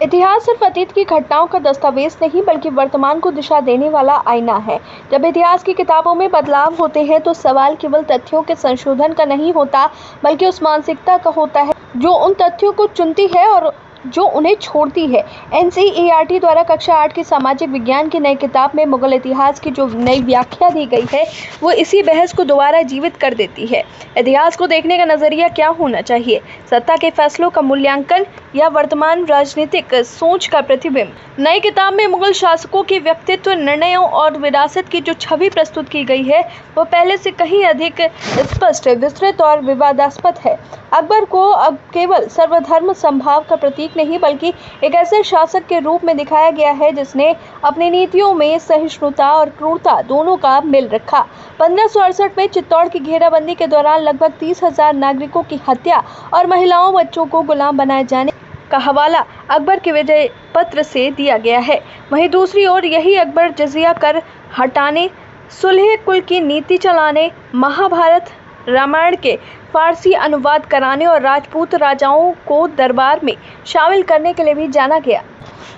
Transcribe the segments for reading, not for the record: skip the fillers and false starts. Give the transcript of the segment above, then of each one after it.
इतिहास सिर्फ अतीत की घटनाओं का दस्तावेज नहीं बल्कि वर्तमान को दिशा देने वाला आईना है। जब इतिहास की किताबों में बदलाव होते हैं तो सवाल केवल तथ्यों के संशोधन का नहीं होता बल्कि उस मानसिकता का होता है जो उन तथ्यों को चुनती है और जो उन्हें छोड़ती है। एनसीईआरटी द्वारा कक्षा 8 की सामाजिक विज्ञान की नई किताब में मुगल इतिहास की जो नई व्याख्या दी गई है वो इसी बहस को दोबारा जीवित कर देती है। इतिहास को देखने का नजरिया क्या होना चाहिए? सत्ता के फैसलों का मूल्यांकन या वर्तमान राजनीतिक सोच का प्रतिबिंब? नई किताब में मुगल शासकों के व्यक्तित्व, निर्णयों और विरासत की जो छवि प्रस्तुत की गई है वो पहले से कहीं अधिक स्पष्ट, विस्तृत और विवादास्पद है। अकबर को अब केवल सर्वधर्म समभाव का प्रतीक नहीं बल्कि एक ऐसे शासक के रूप में दिखाया गया है जिसने अपनी नीतियों में सहिष्णुता और क्रूरता दोनों का मिल रखा। 1568 में चित्तौड़ की घेराबंदी के दौरान लगभग 30,000 नागरिकों की हत्या और महिलाओं, बच्चों को गुलाम बनाए जाने का हवाला अकबर के विजय पत्र से दिया गया है। वहीं दूसरी ओर यही अकबर जजिया कर हटाने, सुलह कुल की नीति चलाने, महाभारत रामायण के फारसी अनुवाद कराने और राजपूत राजाओं को दरबार में शामिल करने के लिए भी जाना गया।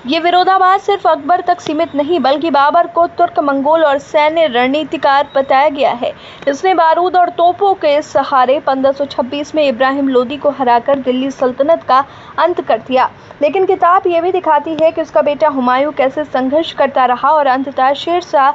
ये विरोधाभास सिर्फ अकबर तक सीमित नहीं बल्कि बाबर को तुर्क, मंगोल और सैन्य रणनीतिकार बताया गया है। इसने बारूद और तोपों के सहारे 1526 में इब्राहिम लोदी को हराकर दिल्ली सल्तनत का अंत कर दिया। लेकिन किताब ये भी दिखाती है कि उसका बेटा हुमायूं कैसे संघर्ष करता रहा और अंततः शेरशाह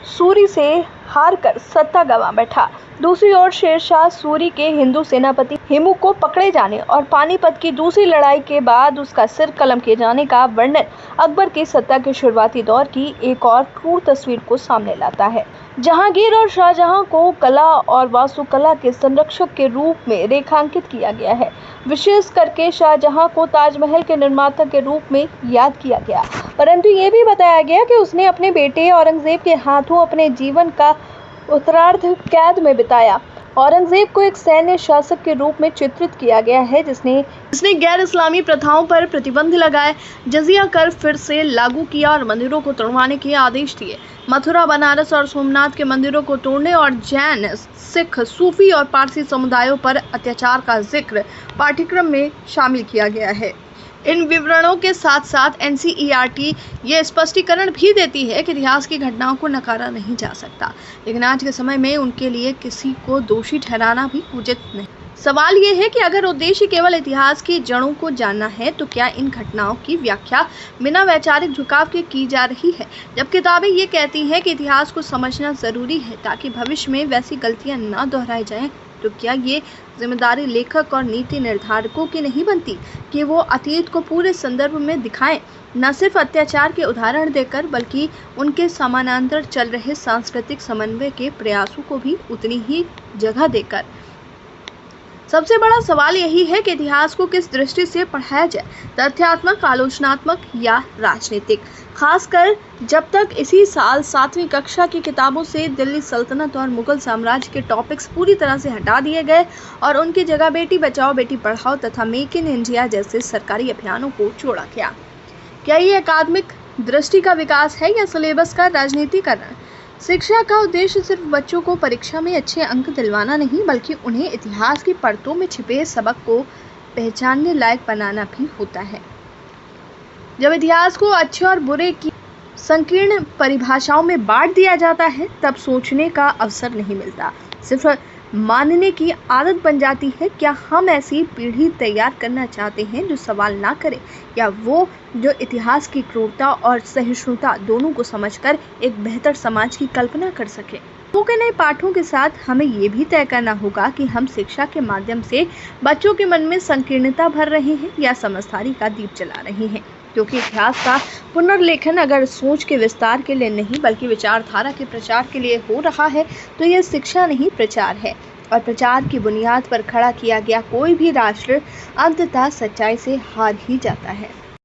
सूरी से हारकर सत्ता गंवा बैठा। दूसरी ओर शेरशाह सूरी के हिंदू सेनापति हिमू को पकड़े जाने और पानीपत की दूसरी लड़ाई के बाद उसका सिर कलम किए जाने का वर्णन अकबर की सत्ता के शुरुआती दौर की एक और क्रूर तस्वीर को सामने लाता है। जहांगीर और शाहजहां को कला और वास्तुकला के संरक्षक के रूप में रेखांकित किया गया है। विशेष करके शाहजहां को ताजमहल के निर्माता के रूप में याद किया गया, परंतु ये भी बताया गया कि उसने अपने बेटे औरंगजेब के हाथों अपने जीवन का उत्तरार्ध कैद में बिताया। औरंगजेब को एक सैन्य शासक के रूप में चित्रित किया गया है जिसने गैर इस्लामी प्रथाओं पर प्रतिबंध लगाए, जजिया कर फिर से लागू किया और मंदिरों को तोड़वाने के आदेश दिए। मथुरा, बनारस और सोमनाथ के मंदिरों को तोड़ने और जैन, सिख, सूफी और पारसी समुदायों पर अत्याचार का जिक्र पाठ्यक्रम में शामिल किया गया है। इन विवरणों के साथ साथ एनसीईआरटी ये स्पष्टीकरण भी देती है कि इतिहास की घटनाओं को नकारा नहीं जा सकता, लेकिन आज के समय में उनके लिए किसी को दोषी ठहराना भी उचित नहीं। सवाल ये है कि अगर उद्देश्य केवल इतिहास की जड़ों को जानना है तो क्या इन घटनाओं की व्याख्या बिना वैचारिक झुकाव के की जा रही है? जब किताबें ये कहती हैं कि इतिहास को समझना जरूरी है ताकि भविष्य में वैसी गलतियां न दोहराई जाएं, तो क्या ये जिम्मेदारी लेखक और नीति निर्धारकों की नहीं बनती कि वो अतीत को पूरे संदर्भ में दिखाएं, न सिर्फ अत्याचार के उदाहरण देकर बल्कि उनके समानांतर चल रहे सांस्कृतिक समन्वय के प्रयासों को भी उतनी ही जगह देकर? सबसे बड़ा सवाल यही है कि इतिहास को किस दृष्टि से पढ़ाया जाए, तथ्यात्मक, आलोचनात्मक या राजनीतिक। खासकर जब तक इसी साल 7वीं कक्षा की किताबों से दिल्ली सल्तनत और मुगल साम्राज्य के टॉपिक्स पूरी तरह से हटा दिए गए और उनकी जगह बेटी बचाओ बेटी पढ़ाओ तथा मेक इन इंडिया जैसे सरकारी अभियानों को जोड़ा गया। क्या ये अकादमिक दृष्टि का विकास है या सिलेबस का राजनीतिकरण? शिक्षा का उद्देश्य सिर्फ बच्चों को परीक्षा में अच्छे अंक दिलवाना नहीं बल्कि उन्हें इतिहास की परतों में छिपे सबक को पहचानने लायक बनाना भी होता है। जब इतिहास को अच्छे और बुरे की संकीर्ण परिभाषाओं में बांट दिया जाता है तब सोचने का अवसर नहीं मिलता, सिर्फ मानने की आदत बन जाती है। क्या हम ऐसी पीढ़ी तैयार करना चाहते हैं जो सवाल ना करे, या वो जो इतिहास की क्रूरता और सहिष्णुता दोनों को समझकर एक बेहतर समाज की कल्पना कर सके? के नए पाठों के साथ हमें ये भी तय करना होगा कि हम शिक्षा के माध्यम से बच्चों के मन में संकीर्णता भर रहे हैं या समझदारी का दीप जला रहे हैं, क्योंकि इतिहास का पुनर्लेखन अगर सोच के विस्तार के लिए नहीं बल्कि विचारधारा के प्रचार के लिए हो रहा है तो यह शिक्षा नहीं प्रचार है, और प्रचार की बुनियाद पर खड़ा किया गया कोई भी राष्ट्र अंततः सच्चाई से हार ही जाता है।